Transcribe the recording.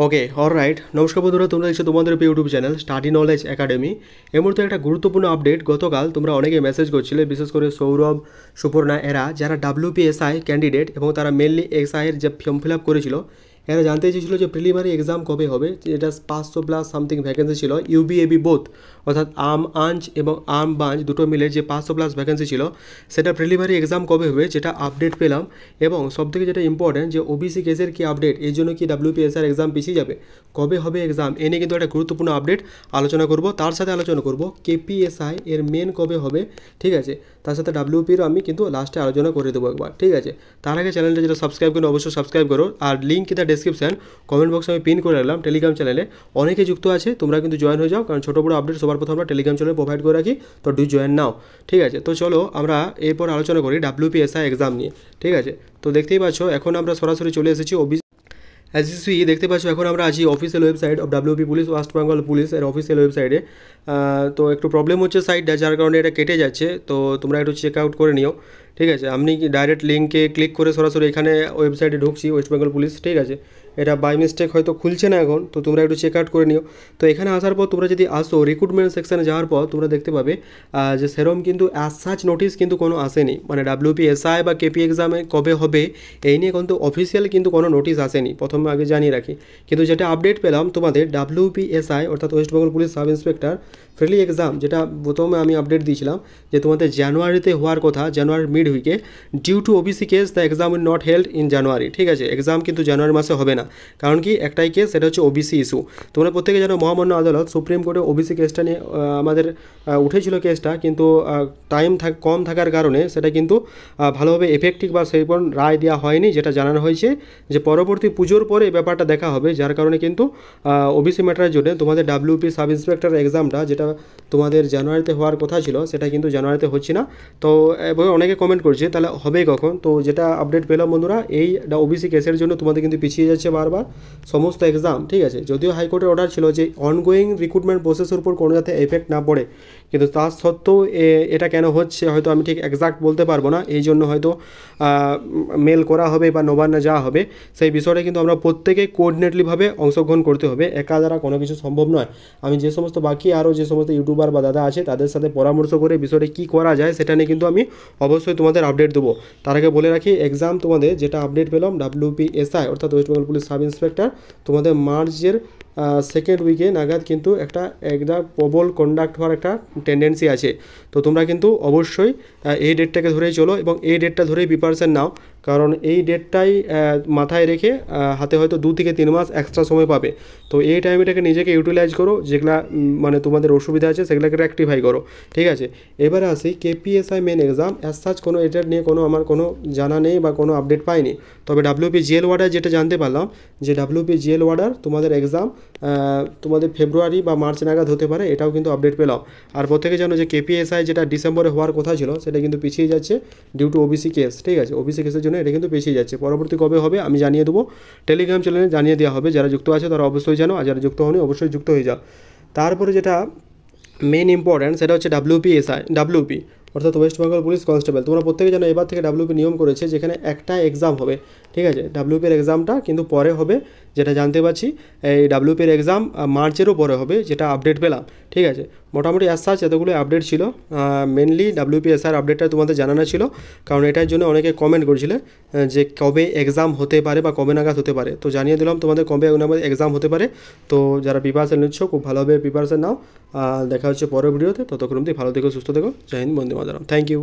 Okay alright, নমস্কার বন্ধুরা, তোমরা দেখছো তোমাদের YouTube channel study knowledge academy. এর মধ্যে একটা গুরুত্বপূর্ণ আপডেট। গতকাল তোমরা অনেকে মেসেজ করছিলে, বিশেষ করে সৌরভ, সুপর্ণা, এরা যারা WPSI ক্যান্ডিডেট এবং তারা মেনলি এসআইয়ের যে ফর্ম ফিল আপ করেছিল, এরা জানতে চেয়েছিল যে প্রিলিমিনারি এক্সাম কবে হবে। যেটা 500+ সামথিং ভ্যাকেন্সি ছিল, UBAB বোথ, অর্থাৎ আঞ্চ এবং বাঞ্চ দুটো মিলে যে 500+ ভ্যাকেন্সি ছিল, সেটা প্রিলিমিনারি এক্সাম কবে হবে যেটা আপডেট পেলাম। এবং সবথেকে যেটা ইম্পর্টেন্ট, যে ওবিসি কেসের কি আপডেট, এই জন্য কি WPSI এক্সাম পিছিয়ে যাবে, কবে হবে এক্সাম, এ নিয়ে কিন্তু একটা গুরুত্বপূর্ণ আপডেট আলোচনা করব। তার সাথে আলোচনা করব KPSI এর মেন কবে হবে, ঠিক আছে। তার সাথে WPর আমি কিন্তু লাস্টে আলোচনা করে দেবো একবার, ঠিক আছে। তার আগে চ্যানেলটা যেটা সাবস্ক্রাইব করো, অবশ্যই সাবস্ক্রাইব করো। আর লিঙ্ক কিন্তু ডেসক্রিপশন কমেন্ট বক্সে আমি পিন করে রাখলাম। টেলিগ্রাম চ্যানেলে অনেকে যুক্ত আছে, তোমরা কিন্তু জয়েন হয়ে যাও, কারণ ছোটো বড়ো আপডেট সবার প্রথমে আমরা টেলিগ্রাম চ্যানেলে প্রোভাইড করে রাখি, তো ডু জয়েন নাও, ঠিক আছে। তো চলো আমরা এরপর আলোচনা করি WPSI এক্সাম নিয়ে, ঠিক আছে। তো দেখতেই পাচ্ছ এখন আমরা সরাসরি চলে এসেছি অ্যাজ দেখতে পাচ্ছ এখন আমরা আছি official website of WP police, West Bengal police এর অফিসিয়াল ওয়েবসাইটে। তো একটু প্রবলেম হচ্ছে সাইটটা, যার কারণে এটা কেটে যাচ্ছে, তো তোমরা একটু চেক আউট করে নিও, ঠিক আছে। আমি ডাইরেক্ট লিঙ্কে ক্লিক করে সরাসরি এখানে ওয়েবসাইটে ঢুকছি, ওয়েস্ট বেঙ্গল পুলিশ, ঠিক আছে। এটা বাই মিস্টেক হয়তো খুলছে না এখন, তো তোমরা একটু চেক আউট করে নিও। তো এখানে আসার পর তোমরা যদি আসো রিক্রুটমেন্ট সেকশানে যাওয়ার পর তোমরা দেখতে পাবে যে সেরম কিন্তু অ্যাজ সাচ নোটিস কিন্তু কোনো আসেনি, মানে WPSI বা KP এক্সামে কবে হবে এই নিয়ে কিন্তু অফিসিয়াল কিন্তু কোনো নোটিস আসেনি, প্রথমে আগে জানিয়ে রাখি। কিন্তু যেটা আপডেট পেলাম তোমাদের WPSI অর্থাৎ West Bengal police sub inspector freely exam, যেটা প্রথমে আমি আপডেট দিয়েছিলাম যে তোমাদের জানুয়ারিতে হওয়ার কথা, জানুয়ারির mid week. Due to OBC case the exam will not held in January, ঠিক আছে। এক্সাম কিন্তু জানুয়ারি মাসে হবে না, কারণ কি একটাই কেস, সেটা হচ্ছে OBC ইস্যু। তোমরা প্রত্যেকে জানো মহামান্য আদালত সুপ্রিম কোর্টে OBC কেসটা নিয়ে আমাদের উঠেছিল কেসটা, কিন্তু টাইম কম থাকার কারণে সেটা কিন্তু ভালোভাবে এফেক্টিভ বা সেইরকম রায় দেওয়া হয়নি। যেটা জানানো হয়েছে যে পরবর্তী পুজোর পরে এই ব্যাপারটা দেখা হবে, যার কারণে কিন্তু OBC ম্যাটারের জন্য তোমাদের WP সাব ইন্সপেক্টর এক্সামটা, যেটা তোমাদের জানুয়ারিতে হওয়ার কথা ছিল, সেটা কিন্তু জানুয়ারিতে হচ্ছে না। তো অনেকে কমেন্ট করছে তাহলে হবে কখন। তো যেটা আপডেট পেলাম বন্ধুরা, এই OBC কেসের জন্য তোমাদের কিন্তু পিছিয়ে যাচ্ছে বারবার সমস্ত এক্সাম, ঠিক আছে। যদিও হাইকোর্টের অর্ডার ছিল যে অনগোয়িং রিক্রুটমেন্ট প্রসেসের উপর কোনো যাতে এফেক্ট না পড়ে, কিন্তু তার সত্ত্বেও এটা কেন হচ্ছে হয়তো আমি ঠিক এক্সাক্ট বলতে পারবো না। এই জন্য হয়তো মেল করা হবে বা নবান্নে যাওয়া হবে, সেই বিষয়টা কিন্তু আমরা প্রত্যেকে কোঅর্ডিনেটলিভাবে অংশগ্রহণ করতে হবে, একা দ্বারা কোনো কিছু সম্ভব নয়। আমি যে সমস্ত বাকি আরও যে সমস্ত ইউটিউবার বা দাদা আছে তাদের সাথে পরামর্শ করে বিষয়টা কী করা যায় সেটা নিয়ে কিন্তু আমি অবশ্যই তোমাদের আপডেট দেবো। তার আগে বলে রাখি, এক্সাম তোমাদের যেটা আপডেট পেলাম WPSI অর্থাৎ West Bengal police sub inspector, তোমাদের মার্চের সেকেন্ড উইকে নাগাদ কিন্তু একটা প্রবল কন্ডাক্ট হওয়ার একটা টেন্ডেন্সি আছে। তো তোমরা কিন্তু অবশ্যই এই ডেটটাকে ধরেই চলো এবং এই ডেটটা ধরেই প্রিপারেশান নাও, কারণ এই ডেটটাই মাথায় রেখে হাতে হয়তো 2 থেকে 3 মাস এক্সট্রা সময় পাবে। তো এই টাইমটাকে নিজেকে ইউটিলাইজ করো, যেগুলা মানে তোমাদের অসুবিধা আছে সেগুলোকে রেক্টিফাই করো, ঠিক আছে। এবারে আসি KPSI main exam, as such কোনো এটার নিয়ে আমার কোনো জানা নেই বা কোনো আপডেট পাইনি। তবে WP GL ওয়ার্ডার যেটা জানতে পারলাম যে WP GL ওয়ার্ডার তোমাদের এক্সাম তোমাদের ফেব্রুয়ারি বা মার্চ নাগাদ হতে পারে, এটাও কিন্তু আপডেট পেলাম। আর প্রত্যেকে জানো যে KPSI যেটা ডিসেম্বরে হওয়ার কথা ছিল সেটা কিন্তু পিছিয়ে যাচ্ছে ডিউ টু OBC কেস, ঠিক আছে। OBC কেসের জন্য এটা কিন্তু পিছিয়ে যাচ্ছে। পরবর্তী কবে হবে আমি জানিয়ে দেবো, টেলিগ্রাম চ্যানেলে জানিয়ে দেওয়া হবে। যারা যুক্ত আছে তারা অবশ্যই জানো, আর যারা যুক্ত হয়নি অবশ্যই যুক্ত হয়ে যাও। তারপরে যেটা মেন ইম্পর্ট্যান্ট সেটা হচ্ছে WP অর্থাৎ ওয়েস্ট বেঙ্গল পুলিশ কনস্টেবল। তোমরা প্রত্যেকে জানো এবার থেকে WP নিয়ম করেছে যেখানে একটা এক্সাম হবে, ঠিক আছে। WPর এক্সামটা কিন্তু পরে হবে, যেটা জানতে পারছি। এই WPর এক্সাম মার্চেরও পরে হবে, যেটা আপডেট পেলাম, ঠিক আছে। মোটামুটি অ্যাজ সাচ এতগুলো আপডেট ছিল। মেনলি WPSIর আপডেটটা তোমাদের জানানো ছিল, কারণ এটার জন্য অনেকে কমেন্ট করেছিলে যে কবে এক্সাম হতে পারে বা কবে নাগাদ হতে পারে। তো জানিয়ে দিলাম তোমাদের কবে এক্সাম হতে পারে। তো যারা প্রিপারেশান নিচ্ছ খুব ভালোভাবে প্রিপারেশান নাও। দেখা হচ্ছে পরের ভিডিওতে, ততক্ষণ অবধি ভালো থেকো, সুস্থ থেকো। জয় হিন্দ, বন্দে মাতরম। Thank you.